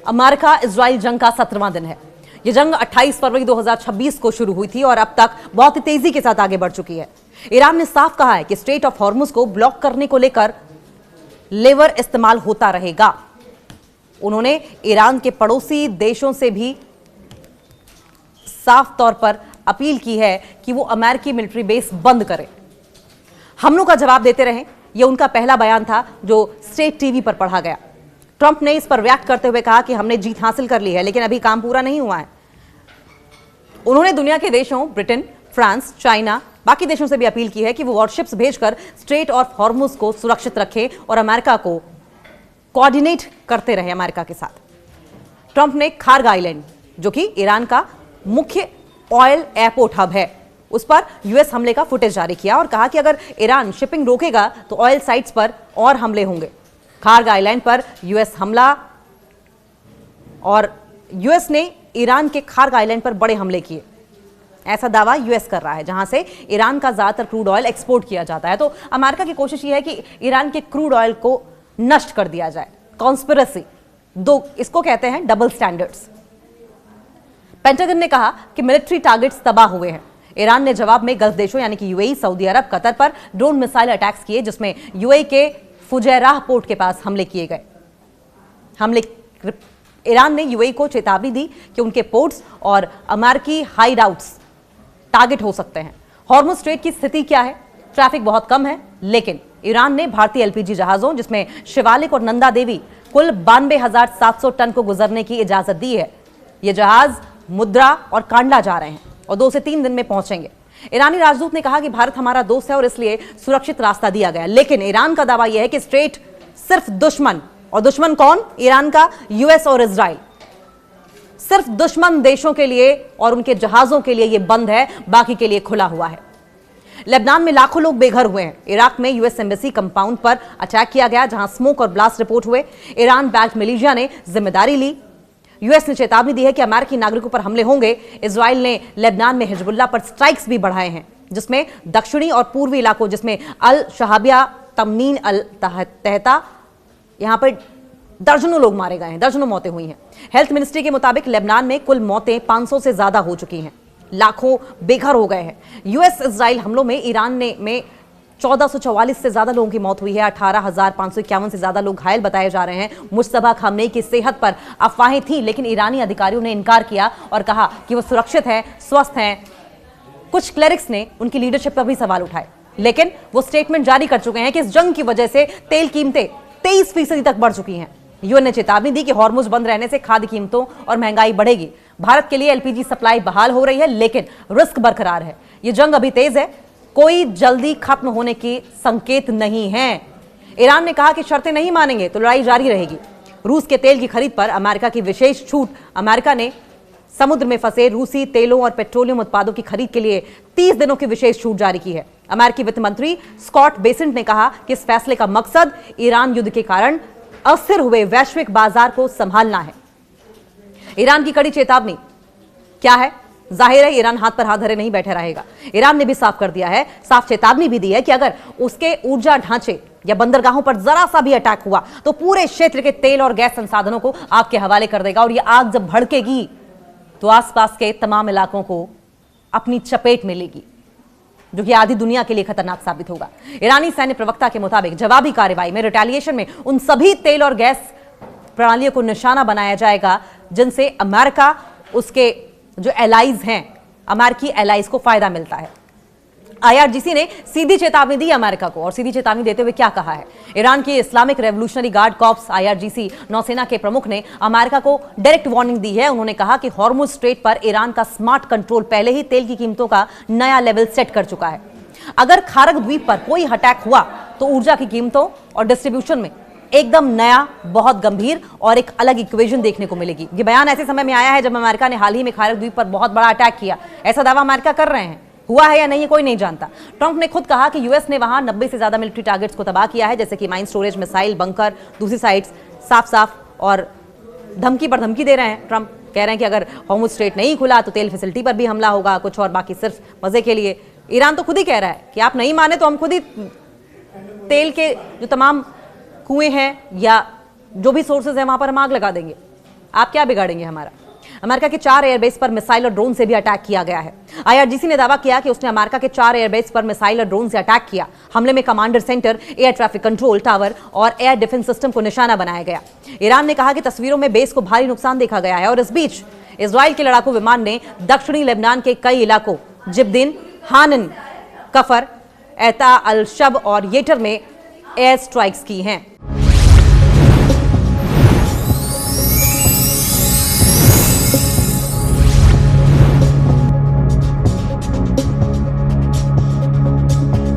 America Israel जंग का 17वां दिन है। यह जंग 28 फरवरी 2026 को शुरू हुई थी और अब तक बहुत तेजी के साथ आगे बढ़ चुकी है। ईरान ने साफ कहा है कि स्ट्रेट ऑफ हॉर्मुज को ब्लॉक करने को लेकर लेवर इस्तेमाल होता रहेगा। उन्होंने ईरान के पड़ोसी देशों से भी साफ तौर पर अपील की है कि वो अमेरिकी मिलिट्री बेस बंद करें, हमलों का जवाब देते रहें। यह उनका पहला बयान था जो स्टेट टीवी पर पढ़ा गया। ट्रंप ने इस पर रिएक्ट करते हुए कहा कि हमने जीत हासिल कर ली है, लेकिन अभी काम पूरा नहीं हुआ है। उन्होंने दुनिया के देशों ब्रिटेन, फ्रांस, चाइना, बाकी देशों से भी अपील की है कि वो वॉरशिप्स भेजकर स्ट्रेट ऑफ हॉर्मुज को सुरक्षित रखें और अमेरिका को कोऑर्डिनेट करते रहे अमेरिका के साथ। ट्रंप ने खार्ग आइलैंड, जो कि ईरान का मुख्य ऑयल एयरपोर्ट हब है, उस पर यूएस हमले का फुटेज जारी किया और कहा कि अगर ईरान शिपिंग रोकेगा तो ऑयल साइट्स पर और हमले होंगे। खार्ग आइलैंड पर यूएस हमला, और यूएस ने ईरान के खार्ग आइलैंड पर बड़े हमले किए, ऐसा दावा यूएस कर रहा है, जहां से ईरान का ज्यादातर क्रूड ऑयल एक्सपोर्ट किया जाता है। तो अमेरिका की कोशिश यह है कि ईरान के क्रूड ऑयल को नष्ट कर दिया जाए। कॉन्स्पिरेसी, इसको कहते हैं डबल स्टैंडर्ड्स। पेंटागन ने कहा कि मिलिट्री टारगेट्स तबाह हुए हैं। ईरान ने जवाब में गल्फ देशों यानी कि यूएई, सऊदी अरब, कतर पर ड्रोन मिसाइल अटैक्स किए, जिसमें यूएई के फुजैराह पोर्ट के पास हमले किए गए। ईरान ने यूएई को चेतावनी दी कि उनके पोर्ट्स और अमेरिकी हाइड आउट्स टारगेट हो सकते हैं। हॉर्मुज स्ट्रेट की स्थिति क्या है? ट्रैफिक बहुत कम है, लेकिन ईरान ने भारतीय एलपीजी जहाजों, जिसमें शिवालिक और नंदा देवी, कुल 92,700 टन को गुजरने की इजाजत दी है। ये जहाज मुद्रा और कांडला जा रहे हैं और 2 से 3 दिन में पहुंचेंगे। ईरानी राजदूत ने कहा कि भारत हमारा दोस्त है और इसलिए सुरक्षित रास्ता दिया गया, लेकिन ईरान का दावा यह है कि स्ट्रेट सिर्फ दुश्मन, और दुश्मन कौन? ईरान का यूएस और इजराइल, सिर्फ दुश्मन देशों के लिए और उनके जहाजों के लिए यह बंद है, बाकी के लिए खुला हुआ है। लेबनान में लाखों लोग बेघर हुए हैं। इराक में यूएस एम्बेसी कंपाउंड पर अटैक किया गया, जहां स्मोक और ब्लास्ट रिपोर्ट हुए। ईरान बैक्ड मिलिशिया ने जिम्मेदारी ली। यूएस ने चेतावनी दी है कि अमेरिकी नागरिकों पर हमले होंगे। इजराइल ने लेबनान में हिजबुल्लाह पर स्ट्राइक्स भी बढ़ाए हैं, जिसमें दक्षिणी और पूर्वी इलाकों, जिसमें अल शहाबिया, तमनीन अल तहता, यहां पर दर्जनों लोग मारे गए हैं, दर्जनों मौतें हुई हैं। हेल्थ मिनिस्ट्री के मुताबिक लेबनान में कुल मौतें 500 से ज्यादा हो चुकी हैं, लाखों बेघर हो गए हैं। यूएस इजराइल हमलों में ईरान में 1444 से ज्यादा लोगों की मौत हुई है। 18,551 से ज्यादा लोग घायल बताए जा रहे हैं। मुश्तबा खामनेई की सेहत पर अफवाहें थी, लेकिन ईरानी अधिकारियों ने इनकार किया और कहा कि वो सुरक्षित हैं, स्वस्थ हैं। कुछ क्लेरिक्स ने उनकी लीडरशिप पर भी सवाल उठाए, लेकिन वो स्टेटमेंट जारी कर चुके हैं कि इस जंग की वजह से तेल कीमतें 23% तक बढ़ चुकी हैं। यूएन ने चेतावनी दी कि हॉर्मुज बंद रहने से खाद्य कीमतों और महंगाई बढ़ेगी। भारत के लिए एलपीजी सप्लाई बहाल हो रही है, लेकिन रिस्क बरकरार है। ये जंग अभी तेज है, कोई जल्दी खत्म होने के संकेत नहीं है। ईरान ने कहा कि शर्तें नहीं मानेंगे तो लड़ाई जारी रहेगी। रूस के तेल की खरीद पर अमेरिका की विशेष छूट। अमेरिका ने समुद्र में फंसे रूसी तेलों और पेट्रोलियम उत्पादों की खरीद के लिए 30 दिनों की विशेष छूट जारी की है। अमेरिकी वित्त मंत्री स्कॉट बेसेंट ने कहा कि इस फैसले का मकसद ईरान युद्ध के कारण अस्थिर हुए वैश्विक बाजार को संभालना है। ईरान की कड़ी चेतावनी क्या है? जाहिर है ईरान हाथ पर हाथ धरे नहीं बैठे रहेगा। ईरान ने भी साफ कर दिया है, साफ चेतावनी भी दी है कि अगर उसके ऊर्जा ढांचे या बंदरगाहों पर जरा सा भी अटैक हुआ तो पूरे क्षेत्र के तेल और गैस संसाधनों को आग के हवाले कर देगा, और यह आग जब भड़केगी तो आसपास के तमाम इलाकों को अपनी चपेट में लेगी, जो कि आधी दुनिया के लिए खतरनाक साबित होगा। ईरानी सैन्य प्रवक्ता के मुताबिक जवाबी कार्रवाई में, रिटेलिएशन में, उन सभी तेल और गैस प्रणालियों को निशाना बनाया जाएगा जिनसे अमेरिका, उसके जो एलाइज हैं, अमेरिकी एलाइज को फायदा मिलता है। आईआरजीसी ने सीधी चेतावनी दी अमेरिका को, और सीधी चेतावनी देते हुए क्या कहा है? ईरान की Islamic revolutionary guard corps IRGC नौसेना के प्रमुख ने अमेरिका को डायरेक्ट वार्निंग दी है। उन्होंने कहा कि हॉर्मुज स्ट्रेट पर ईरान का स्मार्ट कंट्रोल पहले ही तेल की कीमतों का नया लेवल सेट कर चुका है। अगर खार्ग द्वीप पर कोई अटैक हुआ तो ऊर्जा की कीमतों और डिस्ट्रीब्यूशन में एकदम नया, बहुत गंभीर और एक अलग इक्वेशन देखने को मिलेगी। ये बयान ऐसे समय में आया है जब अमेरिका ने हाल ही में खार्ग द्वीप पर बहुत बड़ा अटैक किया। ऐसा दावा अमेरिका कर रहे हैं, हुआ है या नहीं कोई नहीं जानता। ट्रंप ने खुद कहा कि यूएस ने वहां 90 से ज्यादा मिलिट्री टारगेट्स को तबाह किया है, जैसे कि माइन स्टोरेज, मिसाइल बंकर। दूसरी साइड्स साफ और धमकी पर धमकी दे रहे हैं। ट्रंप कह रहे हैं कि अगर हॉर्मुज स्ट्रेट नहीं खुला तो तेल फैसिलिटी पर भी हमला होगा, कुछ और बाकी सिर्फ मजे के लिए। ईरान तो खुद ही कह रहा है कि आप नहीं माने तो हम खुद ही तेल के जो तमाम कुएं हैं या जो भी सोर्सेज हैं वहां पर हम आग लगा देंगे। आप क्या बिगाड़ेंगे हमारा? अमेरिका के 4 एयरबेस पर मिसाइल और ड्रोन से भी अटैक किया गया है। आईआरजीसी ने दावा किया कि उसने अमेरिका के 4 एयरबेस पर मिसाइल और ड्रोन से अटैक किया। हमले में commander centre, air traffic control tower और एयर डिफेंस सिस्टम को निशाना बनाया गया। ईरान ने कहा कि तस्वीरों में बेस को भारी नुकसान देखा गया है। और इस बीच इजराइल के लड़ाकू विमान ने दक्षिणी लेबनान के कई इलाकों जिब्दिन, हानन, कफर, एता अल शब और येटर में एयर स्ट्राइक्स की हैं।